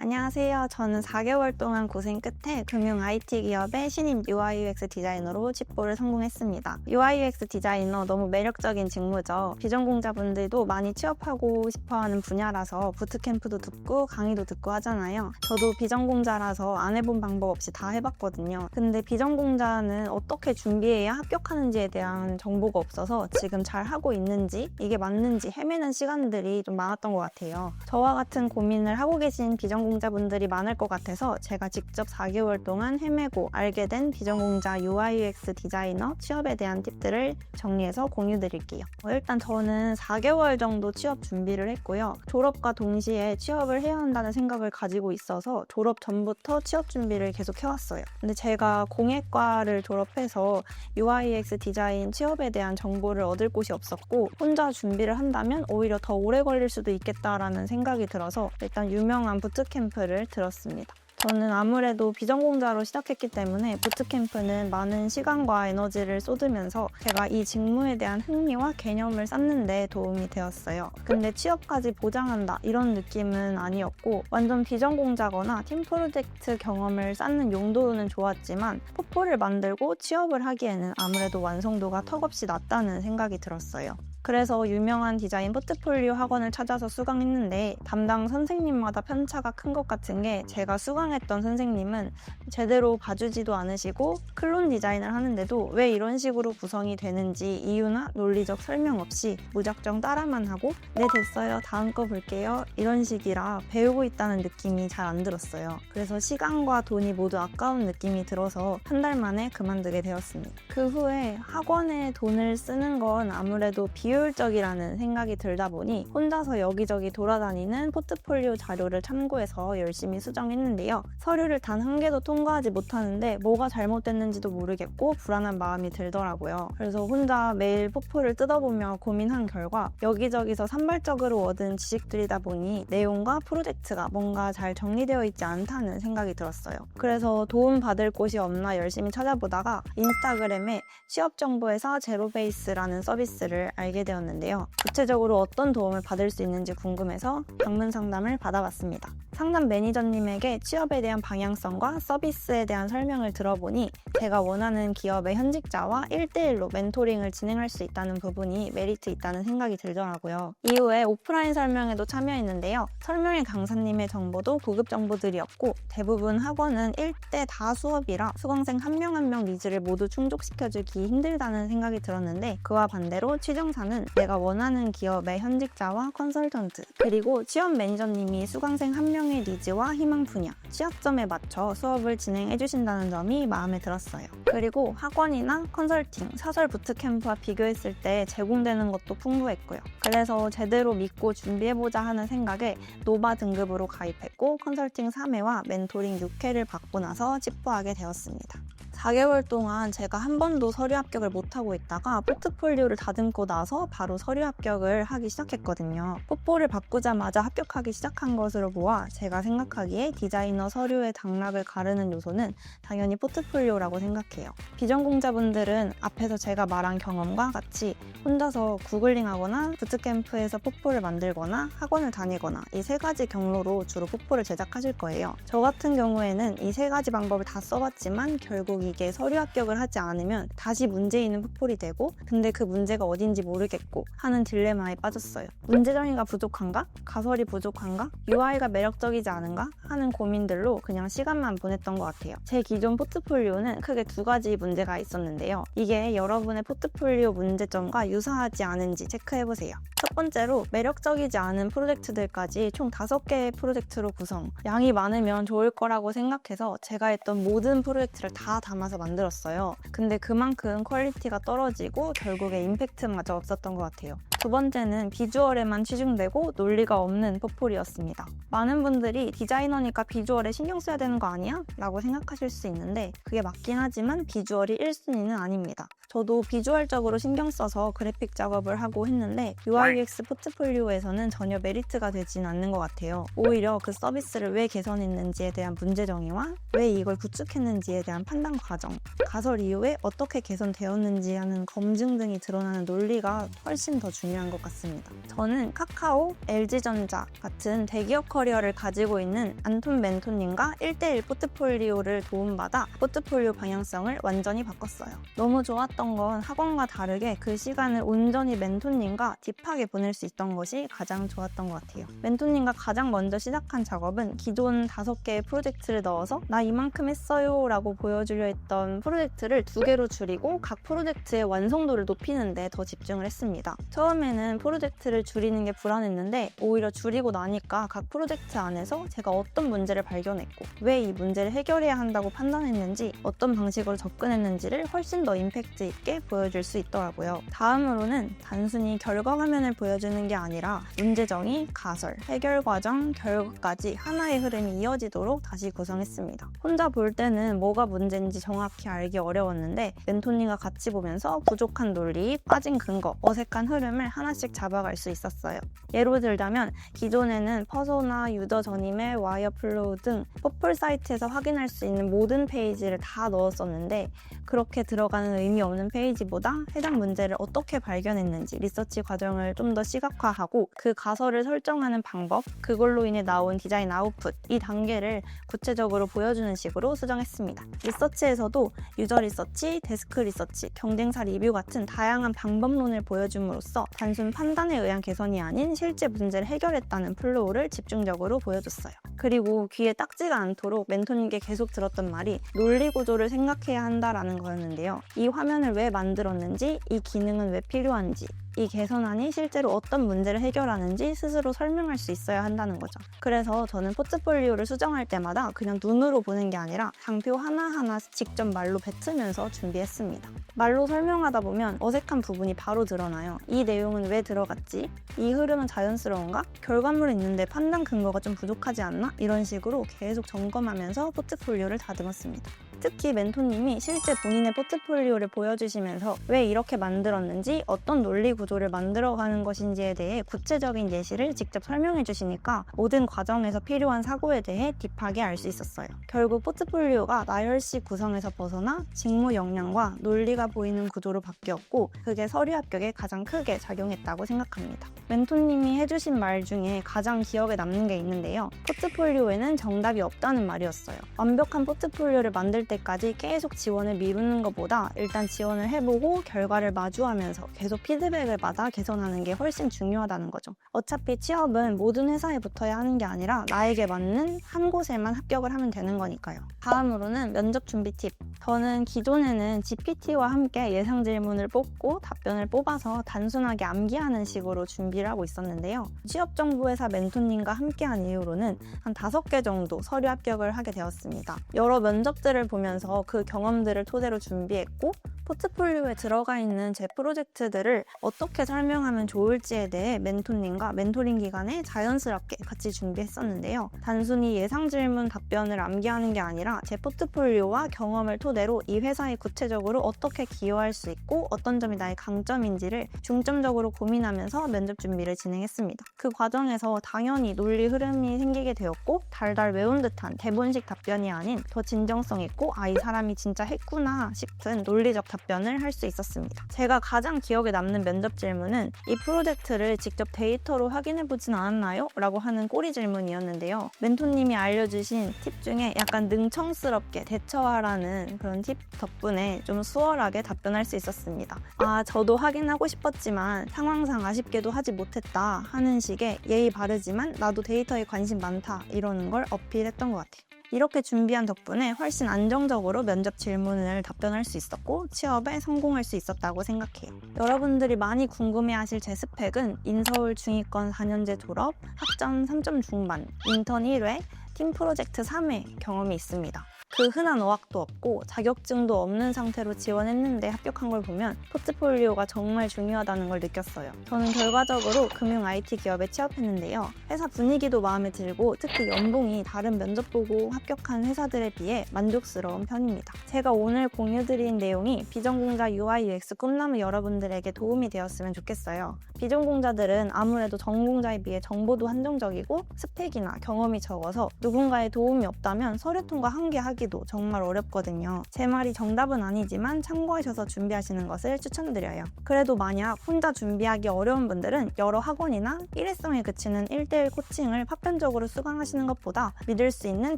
안녕하세요. 저는 4개월 동안 고생 끝에 금융 IT 기업의 신입 UI/UX 디자이너로 취보를 성공했습니다. UI/UX 디자이너 너무 매력적인 직무죠. 비전공자분들도 많이 취업하고 싶어하는 분야라서 부트캠프도 듣고 강의도 듣고 하잖아요. 저도 비전공자라서 안 해본 방법 없이 다 해봤거든요. 근데 비전공자는 어떻게 준비해야 합격하는지에 대한 정보가 없어서 지금 잘 하고 있는지 이게 맞는지 헤매는 시간들이 좀 많았던 것 같아요. 저와 같은 고민을 하고 계신 비전공자분들이 많을 것 같아서 제가 직접 4개월 동안 헤매고 알게 된 비전공자 UI/UX 디자이너 취업에 대한 팁들을 정리해서 공유드릴게요. 일단 저는 4개월 정도 취업 준비를 했고요. 졸업과 동시에 취업을 해야 한다는 생각을 가지고 있어서 졸업 전부터 취업 준비를 계속 해왔어요. 근데 제가 공예과를 졸업해서 UI/UX 디자인 취업에 대한 정보를 얻을 곳이 없었고 혼자 준비를 한다면 오히려 더 오래 걸릴 수도 있겠다라는 생각이 들어서 일단 유명한 부트캠프를 들었습니다. 저는 아무래도 비전공자로 시작했기 때문에 부트캠프는 많은 시간과 에너지를 쏟으면서 제가 이 직무에 대한 흥미와 개념을 쌓는 데 도움이 되었어요. 근데 취업까지 보장한다 이런 느낌은 아니었고 완전 비전공자거나 팀 프로젝트 경험을 쌓는 용도는 좋았지만 포폴을 만들고 취업을 하기에는 아무래도 완성도가 턱없이 낮다는 생각이 들었어요. 그래서 유명한 디자인 포트폴리오 학원을 찾아서 수강했는데 담당 선생님마다 편차가 큰 것 같은 게 제가 수강했던 선생님은 제대로 봐주지도 않으시고 클론 디자인을 하는데도 왜 이런 식으로 구성이 되는지 이유나 논리적 설명 없이 무작정 따라만 하고 네 됐어요 다음 거 볼게요 이런 식이라 배우고 있다는 느낌이 잘 안 들었어요. 그래서 시간과 돈이 모두 아까운 느낌이 들어서 한 달 만에 그만두게 되었습니다. 그 후에 학원에 돈을 쓰는 건 아무래도 비효율적이라는 생각이 들다 보니 혼자서 여기저기 돌아다니는 포트폴리오 자료를 참고해서 열심히 수정했는데요. 서류를 단 한 개도 통과하지 못하는데 뭐가 잘못됐는지도 모르겠고 불안한 마음이 들더라고요. 그래서 혼자 매일 포폴을 뜯어보며 고민한 결과 여기저기서 산발적으로 얻은 지식들이다 보니 내용과 프로젝트가 뭔가 잘 정리되어 있지 않다는 생각이 들었어요. 그래서 도움받을 곳이 없나 열심히 찾아보다가 인스타그램에 취업정보회사 제로베이스라는 서비스를 알게 되었는데요. 구체적으로 어떤 도움을 받을 수 있는지 궁금해서 방문 상담을 받아봤습니다. 상담 매니저님에게 취업에 대한 방향성과 서비스에 대한 설명을 들어보니 제가 원하는 기업의 현직자와 1대1로 멘토링을 진행할 수 있다는 부분이 메리트 있다는 생각이 들더라고요. 이후에 오프라인 설명회도 참여했는데요. 설명회 강사님의 정보도 고급 정보들이었고 대부분 학원은 1대 다 수업이라 수강생 한 명 한 명 니즈를 모두 충족시켜주기 힘들다는 생각이 들었는데 그와 반대로 취정사는 내가 원하는 기업의 현직자와 컨설턴트 그리고 취업 매니저님이 수강생 한 명의 니즈와 희망 분야, 취약점에 맞춰 수업을 진행해 주신다는 점이 마음에 들었어요. 그리고 학원이나 컨설팅, 사설 부트캠프와 비교했을 때 제공되는 것도 풍부했고요. 그래서 제대로 믿고 준비해보자 하는 생각에 노바 등급으로 가입했고 컨설팅 3회와 멘토링 6회를 받고 나서 취부하게 되었습니다. 4개월 동안 제가 한 번도 서류 합격을 못하고 있다가 포트폴리오를 다듬고 나서 바로 서류 합격을 하기 시작했거든요. 포폴을 바꾸자마자 합격하기 시작한 것으로 보아 제가 생각하기에 디자이너 서류의 당락을 가르는 요소는 당연히 포트폴리오라고 생각해요. 비전공자분들은 앞에서 제가 말한 경험과 같이 혼자서 구글링하거나 부트캠프에서 포폴을 만들거나 학원을 다니거나 이 세 가지 경로로 주로 포폴을 제작하실 거예요. 저 같은 경우에는 이 세 가지 방법을 다 써봤지만 결국 이게 서류 합격을 하지 않으면 다시 문제 있는 포폴이 되고 근데 그 문제가 어딘지 모르겠고 하는 딜레마에 빠졌어요. 문제 정의가 부족한가? 가설이 부족한가? UI가 매력적이지 않은가? 하는 고민들로 그냥 시간만 보냈던 것 같아요. 제 기존 포트폴리오는 크게 두 가지 문제가 있었는데요. 이게 여러분의 포트폴리오 문제점과 유사하지 않은지 체크해보세요. 첫 번째로 매력적이지 않은 프로젝트들까지 총 5개의 프로젝트로 구성. 양이 많으면 좋을 거라고 생각해서 제가 했던 모든 프로젝트를 다 담아서 만들었어요. 근데 그만큼 퀄리티가 떨어지고 결국에 임팩트마저 없었던 것 같아요. 두 번째는 비주얼에만 치중되고 논리가 없는 포폴이었습니다. 많은 분들이 디자이너니까 비주얼에 신경 써야 되는 거 아니야? 라고 생각하실 수 있는데 그게 맞긴 하지만 비주얼이 1순위는 아닙니다. 저도 비주얼적으로 신경 써서 그래픽 작업을 하고 했는데 UI/UX 포트폴리오에서는 전혀 메리트가 되진 않는 것 같아요. 오히려 그 서비스를 왜 개선했는지에 대한 문제 정의와 왜 이걸 구축했는지에 대한 판단 과정, 가설 이후에 어떻게 개선되었는지 하는 검증 등이 드러나는 논리가 훨씬 더 중요해요. 중요한 것 같습니다. 저는 카카오, LG전자 같은 대기업 커리어를 가지고 있는 안톤 멘토님과 1대1 포트폴리오를 도움받아 포트폴리오 방향성을 완전히 바꿨어요. 너무 좋았던 건 학원과 다르게 그 시간을 온전히 멘토님과 딥하게 보낼 수 있던 것이 가장 좋았던 것 같아요. 멘토님과 가장 먼저 시작한 작업은 기존 5개의 프로젝트를 넣어서 나 이만큼 했어요 라고 보여주려 했던 프로젝트를 2개로 줄이고 각 프로젝트의 완성도를 높이는 데 더 집중을 했습니다. 처음에는 프로젝트를 줄이는 게 불안했는데 오히려 줄이고 나니까 각 프로젝트 안에서 제가 어떤 문제를 발견했고 왜 이 문제를 해결해야 한다고 판단했는지 어떤 방식으로 접근했는지를 훨씬 더 임팩트 있게 보여줄 수 있더라고요. 다음으로는 단순히 결과 화면을 보여주는 게 아니라 문제 정의, 가설, 해결 과정, 결과까지 하나의 흐름이 이어지도록 다시 구성했습니다. 혼자 볼 때는 뭐가 문제인지 정확히 알기 어려웠는데 멘토님과 같이 보면서 부족한 논리, 빠진 근거, 어색한 흐름을 하나씩 잡아갈 수 있었어요. 예로 들자면 기존에는 퍼소나, 유저 전임의 와이어 플로우 등 퍼플 사이트에서 확인할 수 있는 모든 페이지를 다 넣었었는데 그렇게 들어가는 의미 없는 페이지보다 해당 문제를 어떻게 발견했는지 리서치 과정을 좀 더 시각화하고 그 가설을 설정하는 방법, 그걸로 인해 나온 디자인 아웃풋, 이 단계를 구체적으로 보여주는 식으로 수정했습니다. 리서치에서도 유저 리서치, 데스크 리서치, 경쟁사 리뷰 같은 다양한 방법론을 보여줌으로써 단순 판단에 의한 개선이 아닌 실제 문제를 해결했다는 플로우를 집중적으로 보여줬어요. 그리고 귀에 딱지가 않도록 멘토님께 계속 들었던 말이 논리 구조를 생각해야 한다라는 거였는데요. 이 화면을 왜 만들었는지, 이 기능은 왜 필요한지, 이 개선안이 실제로 어떤 문제를 해결하는지 스스로 설명할 수 있어야 한다는 거죠. 그래서 저는 포트폴리오를 수정할 때마다 그냥 눈으로 보는 게 아니라 장표 하나하나 직접 말로 뱉으면서 준비했습니다. 말로 설명하다 보면 어색한 부분이 바로 드러나요. 이 내용은 왜 들어갔지? 이 흐름은 자연스러운가? 결과물은 있는데 판단 근거가 좀 부족하지 않나? 이런 식으로 계속 점검하면서 포트폴리오를 다듬었습니다. 특히 멘토님이 실제 본인의 포트폴리오를 보여주시면서 왜 이렇게 만들었는지, 어떤 논리 구조를 만들어가는 것인지에 대해 구체적인 예시를 직접 설명해 주시니까 모든 과정에서 필요한 사고에 대해 딥하게 알 수 있었어요. 결국 포트폴리오가 나열식 구성에서 벗어나 직무 역량과 논리가 보이는 구조로 바뀌었고 그게 서류 합격에 가장 크게 작용했다고 생각합니다. 멘토님이 해주신 말 중에 가장 기억에 남는 게 있는데요. 포트폴리오에는 정답이 없다는 말이었어요. 완벽한 포트폴리오를 만들 때까지 계속 지원을 미루는 것보다 일단 지원을 해보고 결과를 마주하면서 계속 피드백을 받아 개선하는 게 훨씬 중요하다는 거죠. 어차피 취업은 모든 회사에 붙어야 하는 게 아니라 나에게 맞는 한 곳에만 합격을 하면 되는 거니까요. 다음으로는 면접 준비 팁. 저는 기존에는 GPT와 함께 예상 질문을 뽑고 답변을 뽑아서 단순하게 암기하는 식으로 준비를 하고 있었는데요. 취업정보회사 멘토님과 함께한 이후로는 한 5개 정도 서류 합격을 하게 되었습니다. 여러 면접들을 보면서 그 경험들을 토대로 준비했고 포트폴리오에 들어가 있는 제 프로젝트들을 어떻게 설명하면 좋을지에 대해 멘토님과 멘토링 기간에 자연스럽게 같이 준비했었는데요. 단순히 예상 질문 답변을 암기하는 게 아니라 제 포트폴리오와 경험을 토대로 이 회사에 구체적으로 어떻게 기여할 수 있고 어떤 점이 나의 강점인지를 중점적으로 고민하면서 면접 준비를 진행했습니다. 그 과정에서 당연히 논리 흐름이 생기게 되었고 달달 외운 듯한 대본식 답변이 아닌 더 진정성 있고 이 사람이 진짜 했구나 싶은 논리적 답변을 할 수 있었습니다. 제가 가장 기억에 남는 면접 질문은 이 프로젝트를 직접 데이터로 확인해보진 않았나요? 라고 하는 꼬리 질문이었는데요. 멘토님이 알려주신 팁 중에 약간 능청스럽게 대처하라는 그런 팁 덕분에 좀 수월하게 답변할 수 있었습니다. 저도 확인하고 싶었지만 상황상 아쉽게도 하지 못했다 하는 식의 예의 바르지만 나도 데이터에 관심 많다 이러는 걸 어필했던 것 같아요. 이렇게 준비한 덕분에 훨씬 안정적으로 면접 질문을 답변할 수 있었고 취업에 성공할 수 있었다고 생각해요. 여러분들이 많이 궁금해하실 제 스펙은 인서울 중위권 4년제 졸업, 학점 3점 중반, 인턴 1회, 팀 프로젝트 3회 경험이 있습니다. 그 흔한 어학도 없고 자격증도 없는 상태로 지원했는데 합격한 걸 보면 포트폴리오가 정말 중요하다는 걸 느꼈어요. 저는 결과적으로 금융 IT 기업에 취업했는데요. 회사 분위기도 마음에 들고 특히 연봉이 다른 면접 보고 합격한 회사들에 비해 만족스러운 편입니다. 제가 오늘 공유드린 내용이 비전공자 UI UX 꿈나무 여러분들에게 도움이 되었으면 좋겠어요. 비전공자들은 아무래도 전공자에 비해 정보도 한정적이고 스펙이나 경험이 적어서 누군가의 도움이 없다면 서류 통과 한 개 하기도 정말 어렵거든요. 제 말이 정답은 아니지만 참고하셔서 준비하시는 것을 추천드려요. 그래도 만약 혼자 준비하기 어려운 분들은 여러 학원이나 일회성에 그치는 1대1 코칭을 파편적으로 수강하시는 것보다 믿을 수 있는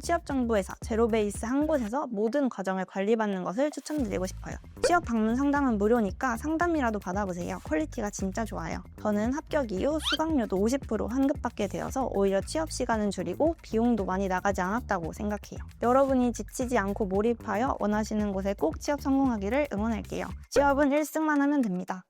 취업정보회사 제로베이스 한 곳에서 모든 과정을 관리받는 것을 추천드리고 싶어요. 취업 방문 상담은 무료니까 상담이라도 받아보세요. 퀄리티가 진짜 좋아요. 저는 합격 이후 수강료도 50% 환급받게 되어서 오히려 취업 시간은 줄이고 비용도 많이 나가지 않았다고 생각해요. 여러분이 지치지 않고 몰입하여 원하시는 곳에 꼭 취업 성공하기를 응원할게요. 취업은 1승만 하면 됩니다.